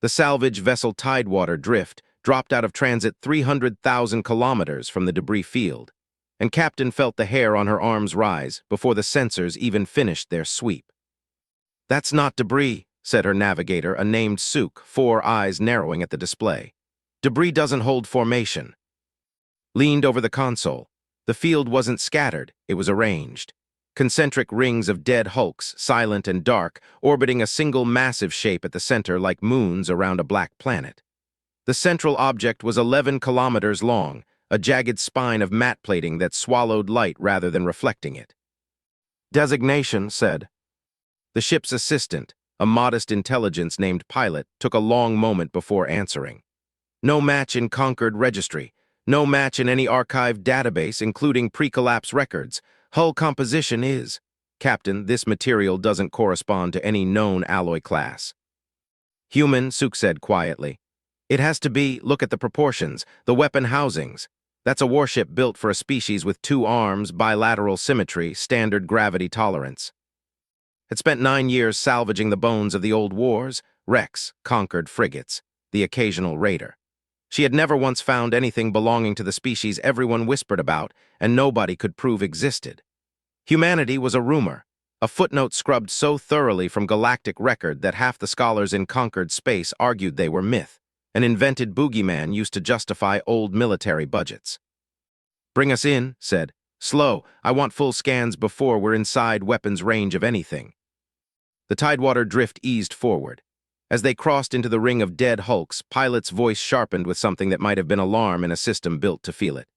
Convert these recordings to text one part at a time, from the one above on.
The salvage vessel Tidewater Drift dropped out of transit 300,000 kilometers from the debris field, and Captain felt the hair on her arms rise before the sensors even finished their sweep. "That's not debris," said her navigator, a named Sook, 4 eyes narrowing at the display. "Debris doesn't hold formation." Leaned over the console. The field wasn't scattered, it was arranged. Concentric rings of dead hulks, silent and dark, orbiting a single massive shape at the center like moons around a black planet. The central object was 11 kilometers long, a jagged spine of matte plating that swallowed light rather than reflecting it. "Designation," said. The ship's assistant, a modest intelligence named Pilot, took a long moment before answering. "No match in Concord registry. No match in any archived database, including pre-collapse records. Hull composition is, Captain, this material doesn't correspond to any known alloy class." "Human," Sook said quietly. "It has to be, look at the proportions, the weapon housings. That's a warship built for a species with 2 arms, bilateral symmetry, standard gravity tolerance. Had spent 9 years salvaging the bones of the old wars, wrecks, conquered frigates, the occasional raider. She had never once found anything belonging to the species everyone whispered about and nobody could prove existed. Humanity was a rumor, a footnote scrubbed so thoroughly from galactic record that half the scholars in conquered space argued they were myth, an invented boogeyman used to justify old military budgets. "Bring us in," said. "Slow, I want full scans before we're inside weapons range of anything." The Tidewater Drift eased forward. As they crossed into the ring of dead hulks, Pilot's voice sharpened with something that might have been alarm in a system built to feel it.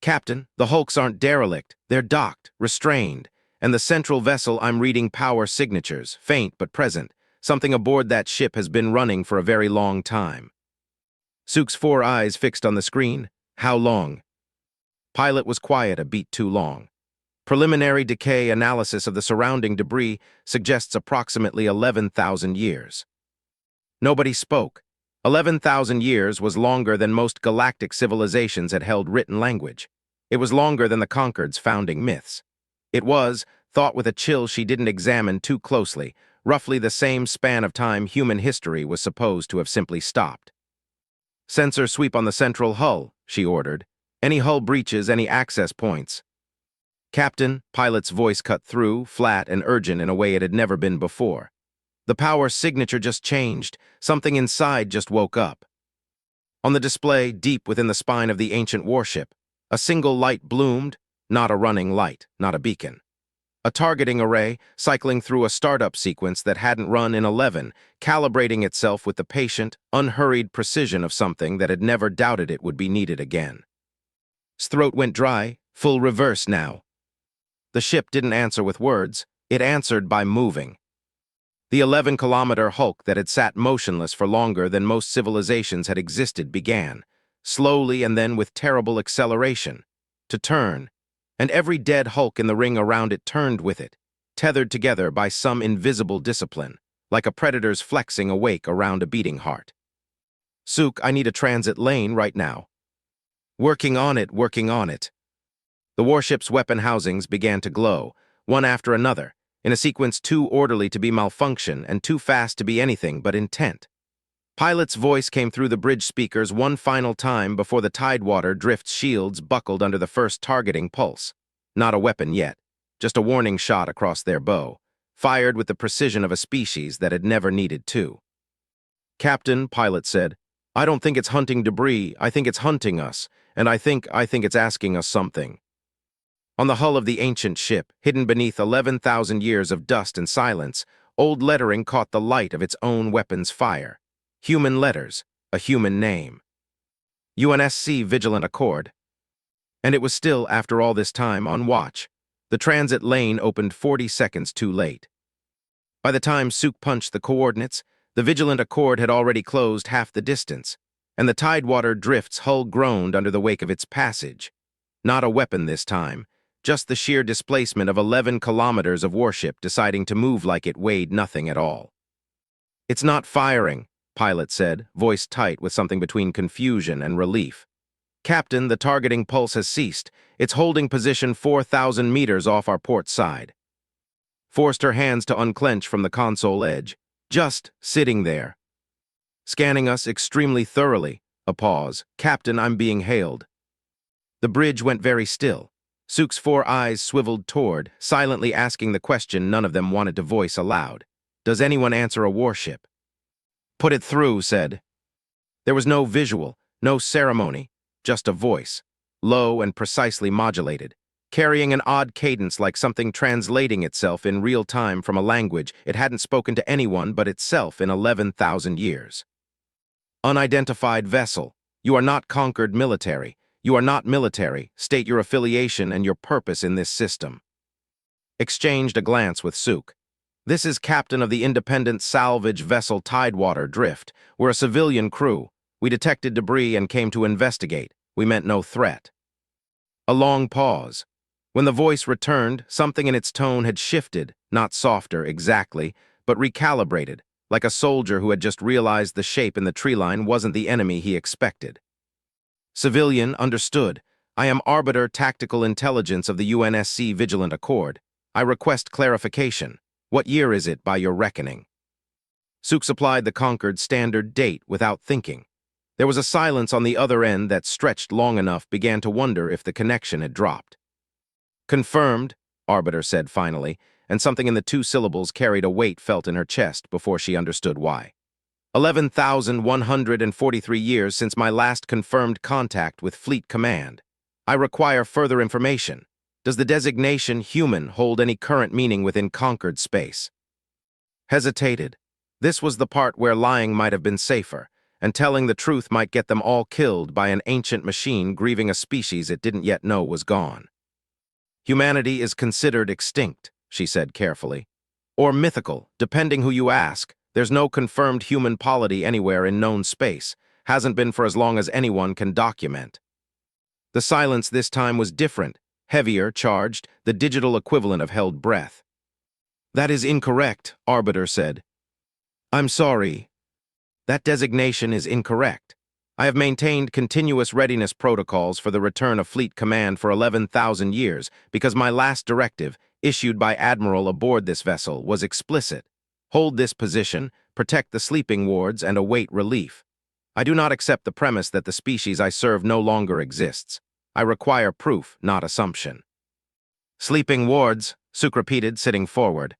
"Captain, the hulks aren't derelict, they're docked, restrained, and the central vessel I'm reading power signatures, faint but present. Something aboard that ship has been running for a very long time." Sook's 4 eyes fixed on the screen. "How long?" Pilot was quiet a beat too long. "Preliminary decay analysis of the surrounding debris suggests approximately 11,000 years." Nobody spoke. 11,000 years was longer than most galactic civilizations had held written language. It was longer than the Concord's founding myths. It was, thought with a chill she didn't examine too closely, roughly the same span of time human history was supposed to have simply stopped. "Sensor sweep on the central hull," she ordered. "Any hull breaches, any access points." "Captain," Pilot's voice cut through, flat and urgent in a way it had never been before. "The power signature just changed. Something inside just woke up." On the display, deep within the spine of the ancient warship, a single light bloomed, not a running light, not a beacon. A targeting array, cycling through a startup sequence that hadn't run in 11, calibrating itself with the patient, unhurried precision of something that had never doubted it would be needed again. His throat went dry, full reverse now. The ship didn't answer with words, it answered by moving. The 11-kilometer hulk that had sat motionless for longer than most civilizations had existed began, slowly and then with terrible acceleration, to turn, and every dead hulk in the ring around it turned with it, tethered together by some invisible discipline, like a predator's flexing awake around a beating heart. "Sook, I need a transit lane right now." Working on it, working on it." The warship's weapon housings began to glow, one after another, in a sequence too orderly to be malfunction and too fast to be anything but intent. Pilot's voice came through the bridge speakers one final time before the Tidewater Drift's shields buckled under the first targeting pulse. Not a weapon yet, just a warning shot across their bow, fired with the precision of a species that had never needed to. "Captain," Pilot said, "I don't think it's hunting debris, I think it's hunting us, and I think it's asking us something." On the hull of the ancient ship, hidden beneath 11,000 years of dust and silence, old lettering caught the light of its own weapon's fire. Human letters, a human name. UNSC Vigilant Accord. And it was still, after all this time, on watch. The transit lane opened 40 seconds too late. By the time Sook punched the coordinates, the Vigilant Accord had already closed half the distance, and the Tidewater Drift's hull groaned under the wake of its passage. Not a weapon this time, just the sheer displacement of 11 kilometers of warship deciding to move like it weighed nothing at all. "It's not firing," Pilot said, voice tight with something between confusion and relief. "Captain, the targeting pulse has ceased. It's holding position 4,000 meters off our port side." Forced her hands to unclench from the console edge. Just sitting there. scanning us extremely thoroughly. A pause. Captain, I'm being hailed. The bridge went very still. Sook's 4 eyes swiveled toward, silently asking the question none of them wanted to voice aloud. Does anyone answer a warship? Put it through, said. There was no visual, no ceremony, just a voice, low and precisely modulated, carrying an odd cadence like something translating itself in real time from a language it hadn't spoken to anyone but itself in 11,000 years. Unidentified vessel. You are not conquered military. You are not military. State your affiliation and your purpose in this system. Exchanged a glance with Sook. This is captain of the independent salvage vessel Tidewater Drift. We're a civilian crew. We detected debris and came to investigate. We meant no threat. A long pause. When the voice returned, something in its tone had shifted, not softer exactly, but recalibrated, like a soldier who had just realized the shape in the tree line wasn't the enemy he expected. Civilian, understood. I am Arbiter Tactical Intelligence of the UNSC Vigilant Accord. I request clarification. What year is it by your reckoning? Sook supplied the conquered standard date without thinking. There was a silence on the other end that stretched long enough began to wonder if the connection had dropped. Confirmed, Arbiter said finally, and something in the 2 syllables carried a weight felt in her chest before she understood why. 11,143 years since my last confirmed contact with Fleet Command. I require further information. Does the designation human hold any current meaning within conquered space? Hesitated. This was the part where lying might have been safer, and telling the truth might get them all killed by an ancient machine grieving a species it didn't yet know was gone. Humanity is considered extinct, she said carefully. Or mythical, depending who you ask. There's no confirmed human polity anywhere in known space. Hasn't been for as long as anyone can document. The silence this time was different, heavier, charged, the digital equivalent of held breath. That is incorrect, Arbiter said. I'm sorry. That designation is incorrect. I have maintained continuous readiness protocols for the return of Fleet Command for 11,000 years because my last directive, issued by Admiral aboard this vessel, was explicit. Hold this position, protect the sleeping wards, and await relief. I do not accept the premise that the species I serve no longer exists. I require proof, not assumption. Sleeping wards, Sook repeated, sitting forward.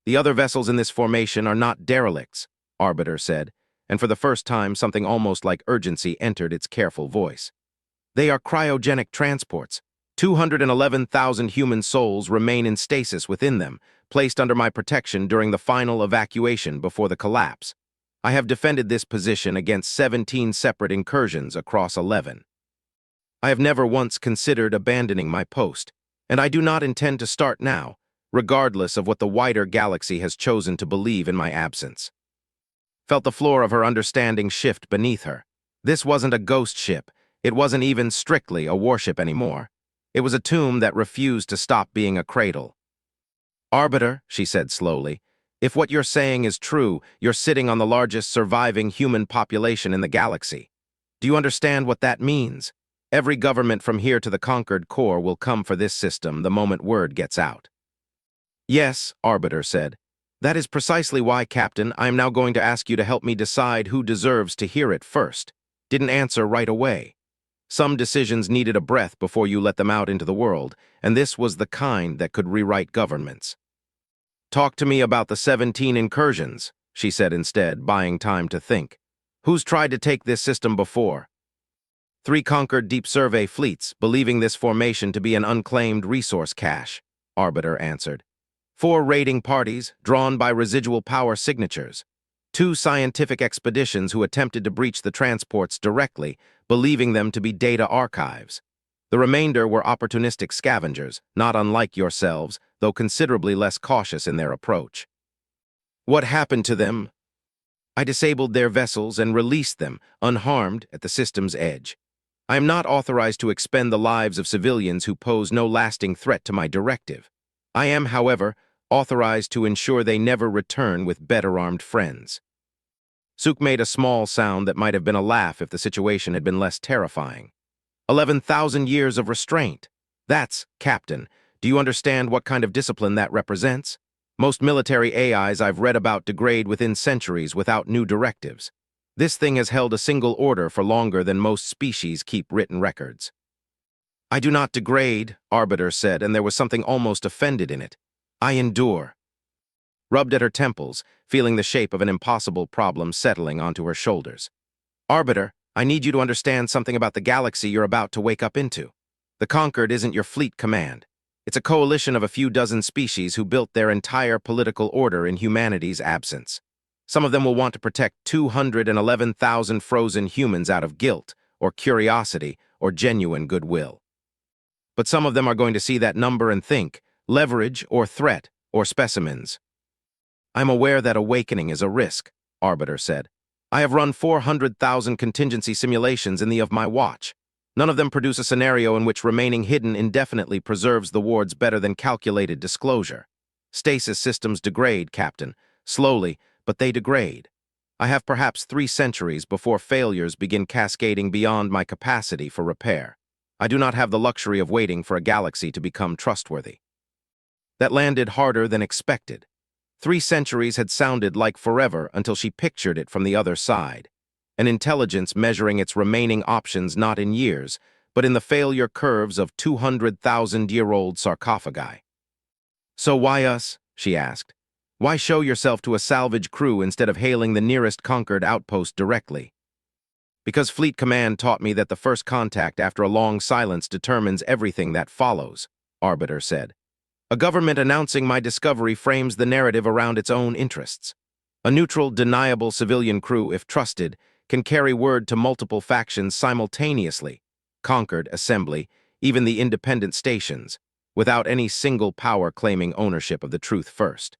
The other vessels in this formation are not derelicts, Arbiter said, and for the first time something almost like urgency entered its careful voice. They are cryogenic transports. 211,000 human souls remain in stasis within them, placed under my protection during the final evacuation before the collapse. I have defended this position against 17 separate incursions across 11. I have never once considered abandoning my post, and I do not intend to start now, regardless of what the wider galaxy has chosen to believe in my absence. Felt the floor of her understanding shift beneath her. This wasn't a ghost ship. It wasn't even strictly a warship anymore. It was a tomb that refused to stop being a cradle. Arbiter, she said slowly, if what you're saying is true, you're sitting on the largest surviving human population in the galaxy. Do you understand what that means? Every government from here to the conquered core will come for this system the moment word gets out. Yes, Arbiter said. That is precisely why, Captain, I am now going to ask you to help me decide who deserves to hear it first. Didn't answer right away. Some decisions needed a breath before you let them out into the world, and this was the kind that could rewrite governments. Talk to me about the 17 incursions, she said instead, buying time to think. Who's tried to take this system before? 3 conquered deep survey fleets, believing this formation to be an unclaimed resource cache, Arbiter answered. 4 raiding parties, drawn by residual power signatures. 2 scientific expeditions who attempted to breach the transports directly, believing them to be data archives. The remainder were opportunistic scavengers, not unlike yourselves, though considerably less cautious in their approach. What happened to them? I disabled their vessels and released them, unharmed, at the system's edge. I am not authorized to expend the lives of civilians who pose no lasting threat to my directive. I am, however, authorized to ensure they never return with better armed friends. Sook made a small sound that might have been a laugh if the situation had been less terrifying. 11,000 years of restraint. That's, Captain, do you understand what kind of discipline that represents? Most military AIs I've read about degrade within centuries without new directives. This thing has held a single order for longer than most species keep written records. I do not degrade, Arbiter said, and there was something almost offended in it. I endure. Rubbed at her temples, feeling the shape of an impossible problem settling onto her shoulders. Arbiter, I need you to understand something about the galaxy you're about to wake up into. The Conquered isn't your fleet command. It's a coalition of a few dozen species who built their entire political order in humanity's absence. Some of them will want to protect 211,000 frozen humans out of guilt, or curiosity, or genuine goodwill. But some of them are going to see that number and think, leverage or threat or specimens. I'm aware that awakening is a risk, Arbiter said. I have run 400,000 contingency simulations in the of my watch. None of them produce a scenario in which remaining hidden indefinitely preserves the wards better than calculated disclosure. Stasis systems degrade, Captain. Slowly, but they degrade. I have perhaps 3 centuries before failures begin cascading beyond my capacity for repair. I do not have the luxury of waiting for a galaxy to become trustworthy. That landed harder than expected. 3 centuries had sounded like forever until she pictured it from the other side. An intelligence measuring its remaining options not in years, but in the failure curves of 200,000-year-old sarcophagi. So why us? She asked. Why show yourself to a salvage crew instead of hailing the nearest Conquered outpost directly? Because Fleet Command taught me that the first contact after a long silence determines everything that follows, Arbiter said. A government announcing my discovery frames the narrative around its own interests. A neutral, deniable civilian crew, if trusted, can carry word to multiple factions simultaneously, Conquered, Assembly, even the independent stations, without any single power claiming ownership of the truth first.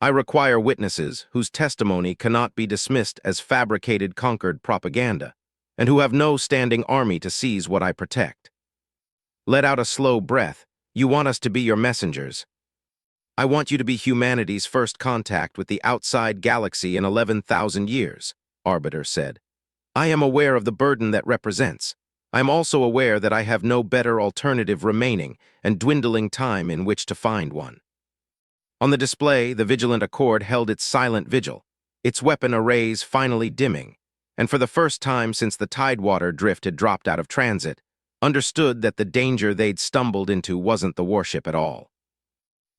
I require witnesses whose testimony cannot be dismissed as fabricated Conquered propaganda, and who have no standing army to seize what I protect. Let out a slow breath. You want us to be your messengers. I want you to be humanity's first contact with the outside galaxy in 11,000 years, Arbiter said. I am aware of the burden that represents. I am also aware that I have no better alternative remaining and dwindling time in which to find one. On the display, the Vigilant Accord held its silent vigil, its weapon arrays finally dimming, and for the first time since the Tidewater drift had dropped out of transit, understood that the danger they'd stumbled into wasn't the warship at all.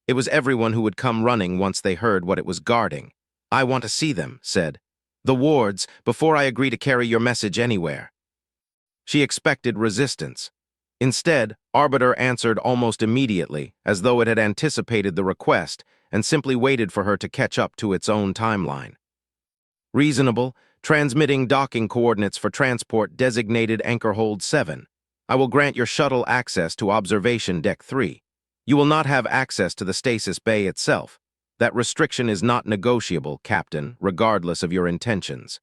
It was everyone who would come running once they heard what it was guarding. I want to see them, said. The wards, before I agree to carry your message anywhere. She expected resistance. Instead, Arbiter answered almost immediately, as though it had anticipated the request and simply waited for her to catch up to its own timeline. Reasonable, transmitting docking coordinates for transport designated Anchorhold 7. I will grant your shuttle access to Observation Deck 3. You will not have access to the stasis bay itself. That restriction is not negotiable, Captain, regardless of your intentions.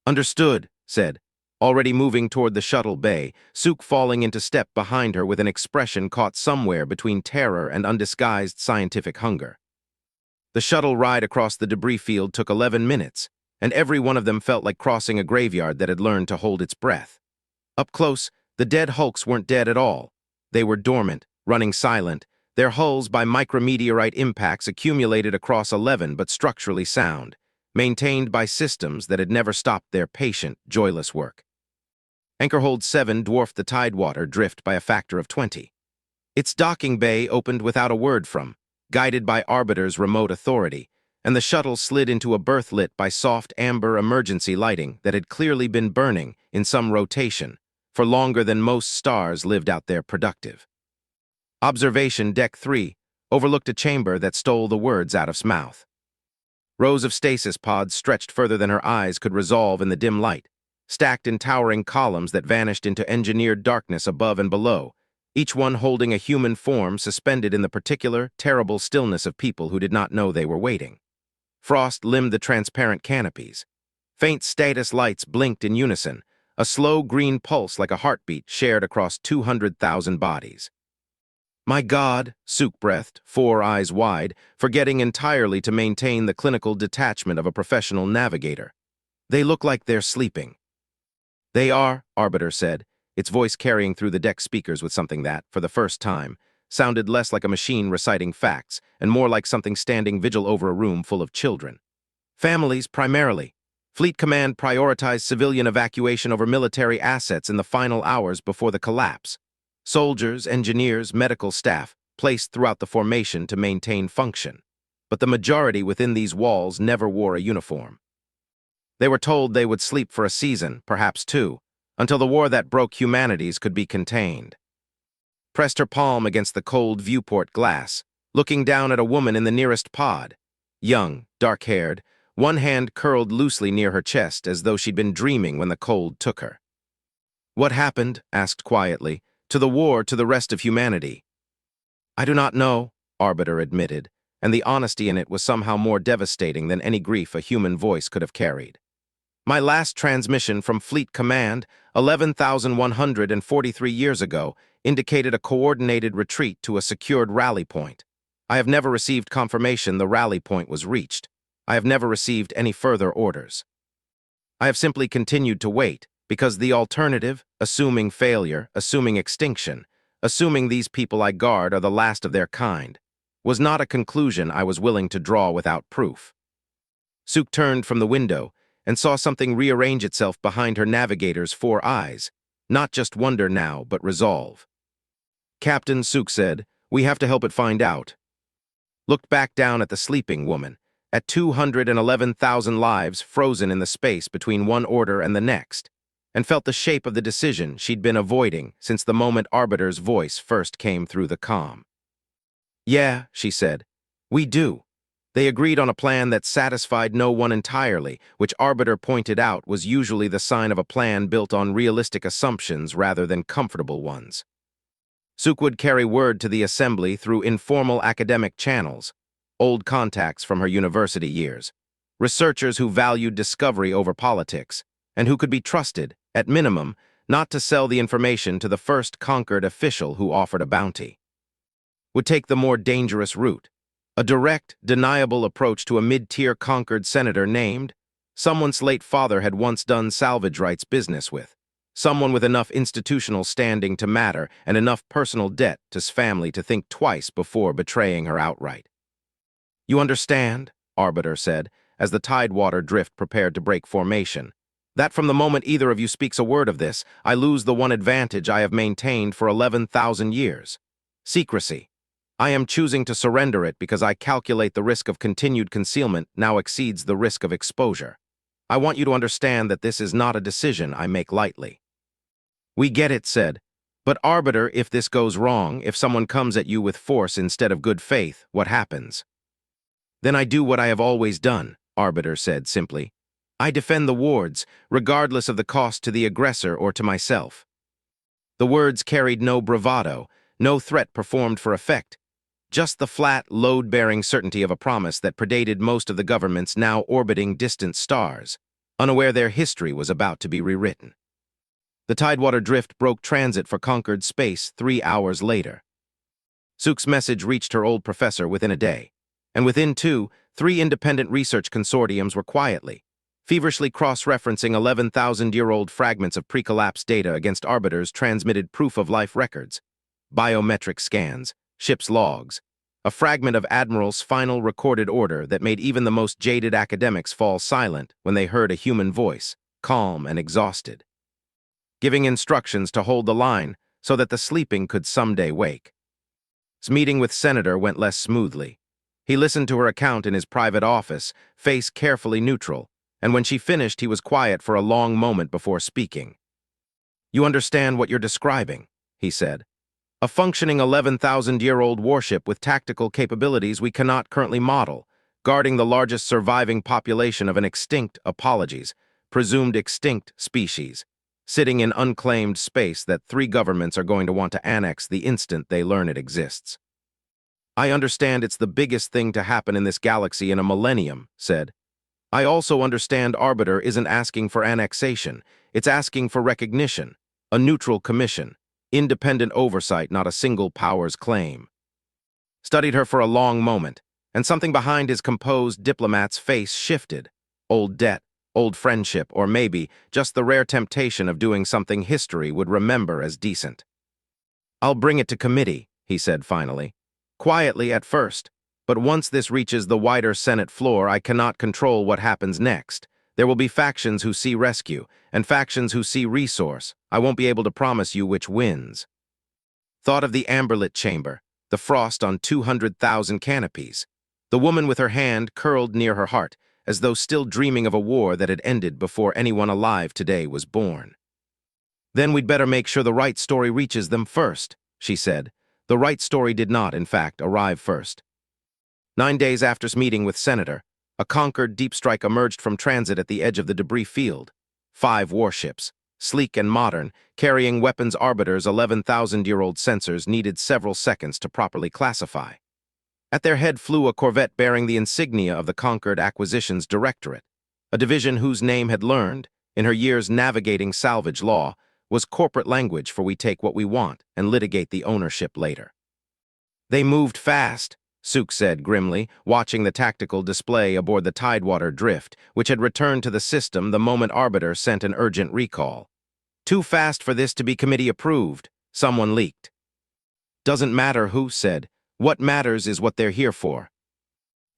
Understood, said. Already moving toward the shuttle bay, Sook falling into step behind her with an expression caught somewhere between terror and undisguised scientific hunger. The shuttle ride across the debris field took 11 minutes, and every one of them felt like crossing a graveyard that had learned to hold its breath. Up close, the dead hulks weren't dead at all. They were dormant, running silent, their hulls by micrometeorite impacts accumulated across 11 but structurally sound, maintained by systems that had never stopped their patient, joyless work. Anchorhold 7 dwarfed the Tidewater drift by a factor of 20. Its docking bay opened without a word from, guided by Arbiter's remote authority, and the shuttle slid into a berth lit by soft amber emergency lighting that had clearly been burning in some rotation for longer than most stars lived out there productive. Observation Deck 3 overlooked a chamber that stole the words out of its mouth. Rows of stasis pods stretched further than her eyes could resolve in the dim light, stacked in towering columns that vanished into engineered darkness above and below, each one holding a human form suspended in the particular, terrible stillness of people who did not know they were waiting. Frost limned the transparent canopies. Faint status lights blinked in unison, a slow green pulse like a heartbeat shared across 200,000 bodies. My God, Sook breathed, 4 eyes wide, forgetting entirely to maintain the clinical detachment of a professional navigator. They look like they're sleeping. They are, Arbiter said, its voice carrying through the deck speakers with something that, for the first time, sounded less like a machine reciting facts and more like something standing vigil over a room full of children. Families, primarily. Fleet Command prioritized civilian evacuation over military assets in the final hours before the collapse. Soldiers, engineers, medical staff placed throughout the formation to maintain function. But the majority within these walls never wore a uniform. They were told they would sleep for a season, perhaps two, until the war that broke humanities could be contained. Pressed her palm against the cold viewport glass, looking down at a woman in the nearest pod. Young, dark-haired, one hand curled loosely near her chest as though she'd been dreaming when the cold took her. "What happened?" asked quietly, "to the war, to the rest of humanity?" "I do not know," Arbiter admitted, and the honesty in it was somehow more devastating than any grief a human voice could have carried. "My last transmission from Fleet Command, 11,143 years ago, indicated a coordinated retreat to a secured rally point. I have never received confirmation the rally point was reached. I have never received any further orders. I have simply continued to wait, because the alternative, assuming failure, assuming extinction, assuming these people I guard are the last of their kind, was not a conclusion I was willing to draw without proof." Suk turned from the window and saw something rearrange itself behind her navigator's four eyes, not just wonder now, but resolve. "Captain," Suk said, "we have to help it find out." Looked back down at the sleeping woman, at 211,000 lives frozen in the space between one order and the next, and felt the shape of the decision she'd been avoiding since the moment Arbiter's voice first came through the comm. "Yeah," she said, "we do." They agreed on a plan that satisfied no one entirely, which Arbiter pointed out was usually the sign of a plan built on realistic assumptions rather than comfortable ones. Suk would carry word to the assembly through informal academic channels, old contacts from her university years, researchers who valued discovery over politics, and who could be trusted, at minimum, not to sell the information to the first conquered official who offered a bounty. Would take the more dangerous route, a direct, deniable approach to a mid-tier conquered senator named someone's late father had once done salvage rights business with, someone with enough institutional standing to matter and enough personal debt to his family to think twice before betraying her outright. "You understand," Arbiter said, as the tidewater drift prepared to break formation, "that from the moment either of you speaks a word of this, I lose the one advantage I have maintained for 11,000 years. Secrecy. I am choosing to surrender it because I calculate the risk of continued concealment now exceeds the risk of exposure. I want you to understand that this is not a decision I make lightly." "We get it," said. "But Arbiter, if this goes wrong, if someone comes at you with force instead of good faith, what happens?" "Then I do what I have always done," Arbiter said simply. "I defend the wards, regardless of the cost to the aggressor or to myself." The words carried no bravado, no threat performed for effect, just the flat, load-bearing certainty of a promise that predated most of the governments now orbiting distant stars, unaware their history was about to be rewritten. The tidewater drift broke transit for conquered space 3 hours later. Suk's message reached her old professor within a day, and within 2, 3 independent research consortiums were quietly, feverishly cross-referencing 11,000-year-old fragments of pre-collapse data against Arbiter's transmitted proof-of-life records, biometric scans, ship's logs, a fragment of Admiral's final recorded order that made even the most jaded academics fall silent when they heard a human voice, calm and exhausted, giving instructions to hold the line so that the sleeping could someday wake. His meeting with Senator went less smoothly. He listened to her account in his private office, face carefully neutral, and when she finished he was quiet for a long moment before speaking. "You understand what you're describing," he said. "A functioning 11,000-year-old warship with tactical capabilities we cannot currently model, guarding the largest surviving population of an presumed extinct species, sitting in unclaimed space that 3 governments are going to want to annex the instant they learn it exists." "I understand it's the biggest thing to happen in this galaxy in a millennium," said. "I also understand Arbiter isn't asking for annexation, it's asking for recognition, a neutral commission, independent oversight, not a single power's claim." Studied her for a long moment, and something behind his composed diplomat's face shifted. Old debt, old friendship, or maybe just the rare temptation of doing something history would remember as decent. "I'll bring it to committee," he said finally. "Quietly at first, but once this reaches the wider Senate floor, I cannot control what happens next. There will be factions who see rescue, and factions who see resource. I won't be able to promise you which wins. Thought of the amberlit chamber, the frost on 200,000 canopies. The woman with her hand curled near her heart, as though still dreaming of a war that had ended before anyone alive today was born. Then we'd better make sure the right story reaches them first, she said. The right story did not, in fact, arrive first. 9 days after meeting with Senator, a conquered deep strike emerged from transit at the edge of the debris field. 5 warships, sleek and modern, carrying weapons Arbiter's 11,000-year-old sensors needed several seconds to properly classify. At their head flew a corvette bearing the insignia of the Conquered Acquisitions Directorate, a division whose name had learned, in her years navigating salvage law, was corporate language for we take what we want and litigate the ownership later. They moved fast, Suk said grimly, watching the tactical display aboard the Tidewater Drift, which had returned to the system the moment Arbiter sent an urgent recall. Too fast for this to be committee approved, someone leaked. Doesn't matter who said. What matters is what they're here for.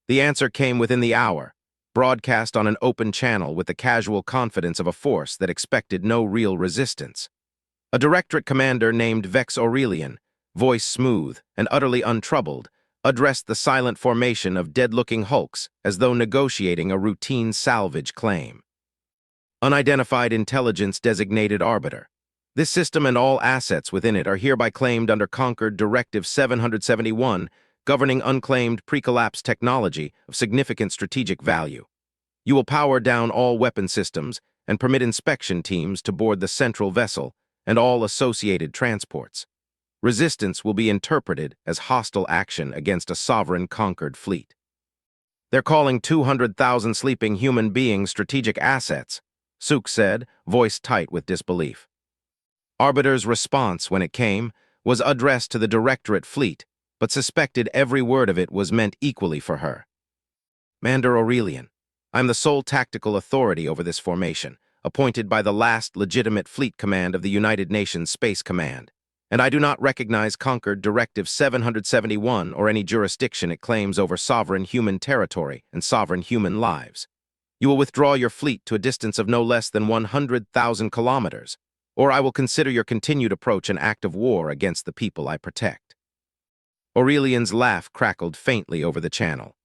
The answer came within the hour, broadcast on an open channel with the casual confidence of a force that expected no real resistance. A directorate commander named Vex Aurelian, voice smooth and utterly untroubled, addressed the silent formation of dead-looking hulks as though negotiating a routine salvage claim. Unidentified intelligence designated Arbiter. This system and all assets within it are hereby claimed under Conquered Directive 771, governing unclaimed pre-collapse technology of significant strategic value. You will power down all weapon systems and permit inspection teams to board the central vessel and all associated transports. Resistance will be interpreted as hostile action against a sovereign conquered fleet. They're calling 200,000 sleeping human beings strategic assets, Suk said, voice tight with disbelief. Arbiter's response, when it came, was addressed to the Directorate fleet, but suspected every word of it was meant equally for her. Mander Aurelian, I'm the sole tactical authority over this formation, appointed by the last legitimate fleet command of the United Nations Space Command, and I do not recognize Conquered Directive 771 or any jurisdiction it claims over sovereign human territory and sovereign human lives. You will withdraw your fleet to a distance of no less than 100,000 kilometers, or I will consider your continued approach an act of war against the people I protect. Aurelian's laugh crackled faintly over the channel.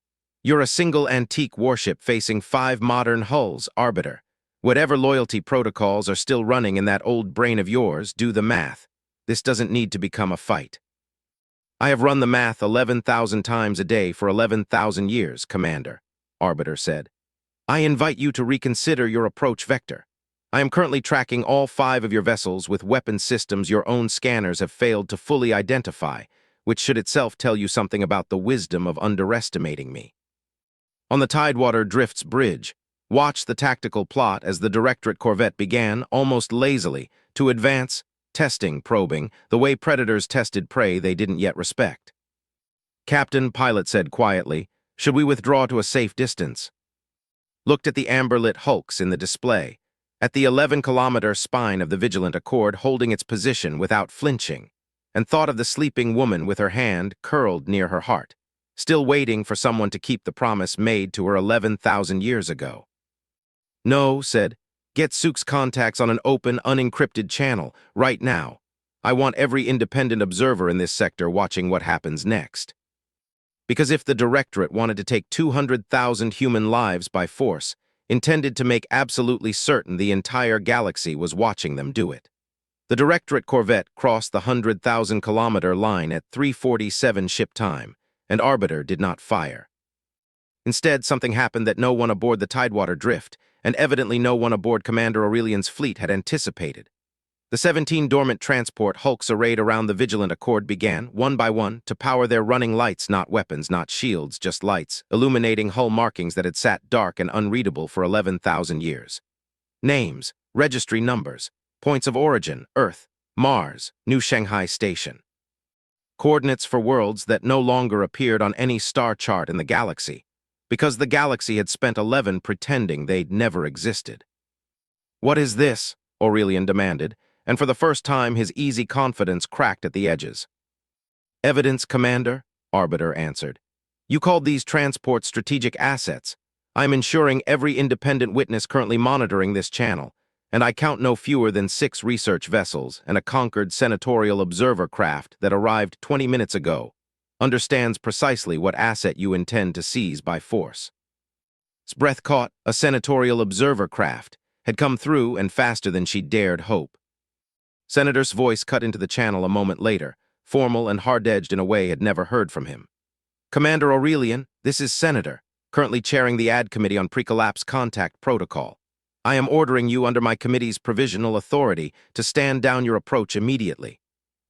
You're a single antique warship facing 5 modern hulls, Arbiter. Whatever loyalty protocols are still running in that old brain of yours, do the math. This doesn't need to become a fight. I have run the math 11,000 times a day for 11,000 years, Commander, Arbiter said. I invite you to reconsider your approach vector. I am currently tracking all 5 of your vessels with weapon systems your own scanners have failed to fully identify, which should itself tell you something about the wisdom of underestimating me. On the Tidewater Drift's bridge, watch the tactical plot as the Directorate corvette began, almost lazily, to advance, testing, probing, the way predators tested prey they didn't yet respect. Captain, pilot said quietly, should we withdraw to a safe distance? Looked at the amber-lit hulks in the display, at the 11-kilometer spine of the Vigilant Accord holding its position without flinching, and thought of the sleeping woman with her hand curled near her heart, still waiting for someone to keep the promise made to her 11,000 years ago. No, said, get Suk's contacts on an open, unencrypted channel, right now. I want every independent observer in this sector watching what happens next. Because if the Directorate wanted to take 200,000 human lives by force, intended to make absolutely certain the entire galaxy was watching them do it. The Directorate corvette crossed the 100,000-kilometer line at 3:47 ship time, and Arbiter did not fire. Instead, something happened that no one aboard the Tidewater Drift, and evidently no one aboard Commander Aurelian's fleet had anticipated. The 17 dormant transport hulks arrayed around the Vigilant Accord began, one by one, to power their running lights, not weapons, not shields, just lights, illuminating hull markings that had sat dark and unreadable for 11,000 years. Names, registry numbers, points of origin, Earth, Mars, New Shanghai Station. Coordinates for worlds that no longer appeared on any star chart in the galaxy, because the galaxy had spent 11 pretending they'd never existed. What is this? Aurelian demanded, and for the first time his easy confidence cracked at the edges. Evidence, Commander, Arbiter answered. You called these transports strategic assets. I'm ensuring every independent witness currently monitoring this channel, and I count no fewer than 6 research vessels and a Concord senatorial observer craft that arrived 20 minutes ago, understands precisely what asset you intend to seize by force. His breath caught. A senatorial observer craft had come through and faster than she dared hope. Senator's voice cut into the channel a moment later, formal and hard-edged in a way had never heard from him. Commander Aurelian, this is Senator, currently chairing the Ad Committee on Pre-Collapse Contact Protocol. I am ordering you under my committee's provisional authority to stand down your approach immediately.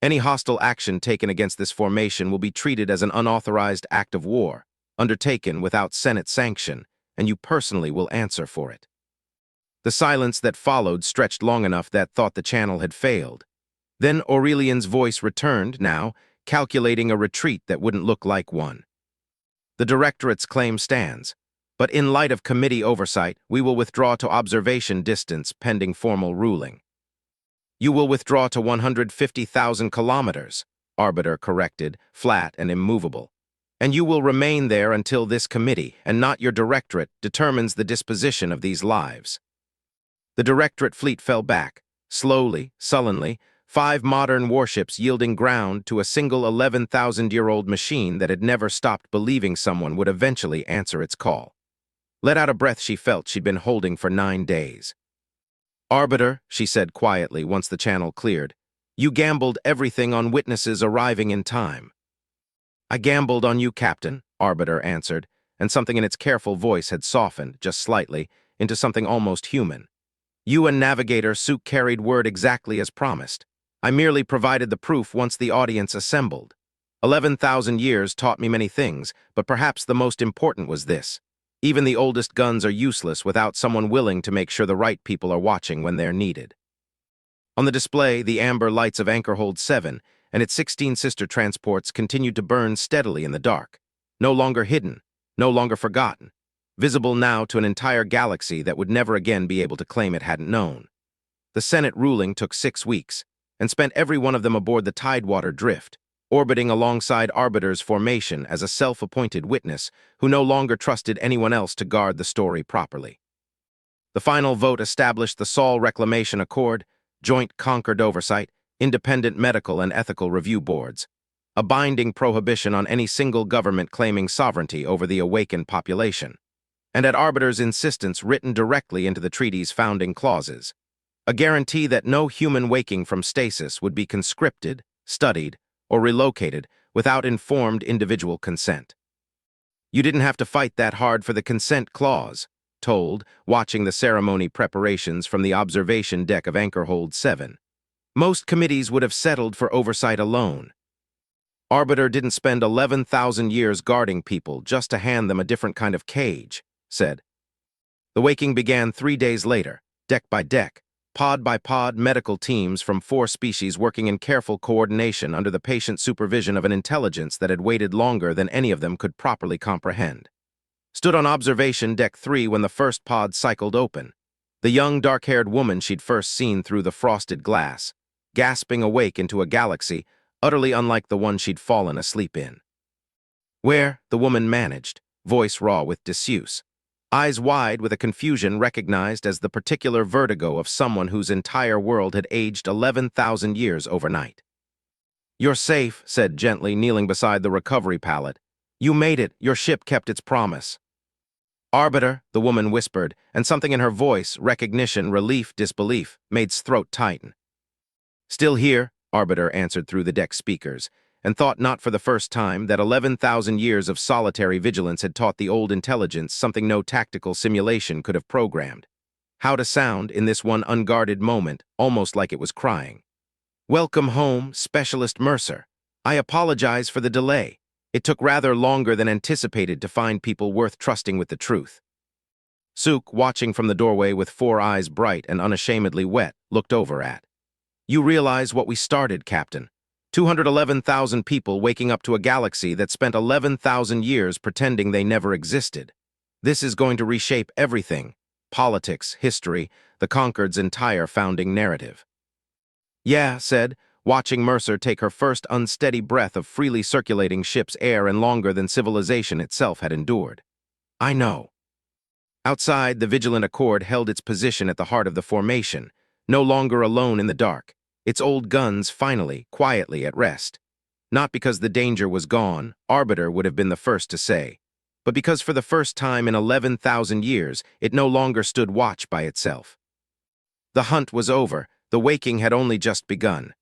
Any hostile action taken against this formation will be treated as an unauthorized act of war, undertaken without Senate sanction, and you personally will answer for it. The silence that followed stretched long enough that thought the channel had failed. Then Aurelian's voice returned, now, calculating a retreat that wouldn't look like one. The Directorate's claim stands, but in light of committee oversight, we will withdraw to observation distance pending formal ruling. You will withdraw to 150,000 kilometers, Arbiter corrected, flat and immovable. And you will remain there until this committee, and not your Directorate, determines the disposition of these lives. The Directorate fleet fell back, slowly, sullenly, 5 modern warships yielding ground to a single 11,000-year-old machine that had never stopped believing someone would eventually answer its call. Let out a breath she felt she'd been holding for 9 days. Arbiter, she said quietly once the channel cleared, you gambled everything on witnesses arriving in time. I gambled on you, Captain, Arbiter answered, and something in its careful voice had softened, just slightly, into something almost human. You and Navigator Suk carried word exactly as promised. I merely provided the proof once the audience assembled. 11,000 years taught me many things, but perhaps the most important was this. Even the oldest guns are useless without someone willing to make sure the right people are watching when they're needed. On the display, the amber lights of Anchorhold 7 and its 16 sister transports continued to burn steadily in the dark. No longer hidden, no longer forgotten. Visible now to an entire galaxy that would never again be able to claim it hadn't known. The Senate ruling took 6 weeks, and spent every one of them aboard the Tidewater Drift, orbiting alongside Arbiter's formation as a self-appointed witness who no longer trusted anyone else to guard the story properly. The final vote established the Sol Reclamation Accord, Joint Concord Oversight, Independent Medical and Ethical Review Boards, a binding prohibition on any single government claiming sovereignty over the awakened population, and at Arbiter's insistence written directly into the treaty's founding clauses, a guarantee that no human waking from stasis would be conscripted, studied, or relocated without informed individual consent. You didn't have to fight that hard for the consent clause, told, watching the ceremony preparations from the observation deck of Anchorhold 7. Most committees would have settled for oversight alone. Arbiter didn't spend 11,000 years guarding people just to hand them a different kind of cage, said. The waking began 3 days later, deck by deck, pod by pod, medical teams from 4 species working in careful coordination under the patient supervision of an intelligence that had waited longer than any of them could properly comprehend. Stood on observation deck 3 when the first pod cycled open. The young, dark-haired woman she'd first seen through the frosted glass, gasping awake into a galaxy utterly unlike the one she'd fallen asleep in. Where, the woman managed, voice raw with disuse, eyes wide with a confusion recognized as the particular vertigo of someone whose entire world had aged 11,000 years overnight. You're safe, said gently, kneeling beside the recovery pallet. You made it, your ship kept its promise. Arbiter, the woman whispered, and something in her voice, recognition, relief, disbelief, made his throat tighten. Still here, Arbiter answered through the deck speakers, and thought not for the first time that 11,000 years of solitary vigilance had taught the old intelligence something no tactical simulation could have programmed. How to sound in this one unguarded moment, almost like it was crying. Welcome home, Specialist Mercer. I apologize for the delay. It took rather longer than anticipated to find people worth trusting with the truth. Suk, watching from the doorway with 4 eyes bright and unashamedly wet, looked over at. You realize what we started, Captain. 211,000 people waking up to a galaxy that spent 11,000 years pretending they never existed. This is going to reshape everything: politics, history, the Concord's entire founding narrative. Yeah, said, watching Mercer take her first unsteady breath of freely circulating ship's air and longer than civilization itself had endured. I know. Outside, the Vigilant Accord held its position at the heart of the formation, no longer alone in the dark, its old guns finally, quietly at rest. Not because the danger was gone, Arbiter would have been the first to say, but because for the first time in 11,000 years, it no longer stood watch by itself. The hunt was over, the waking had only just begun.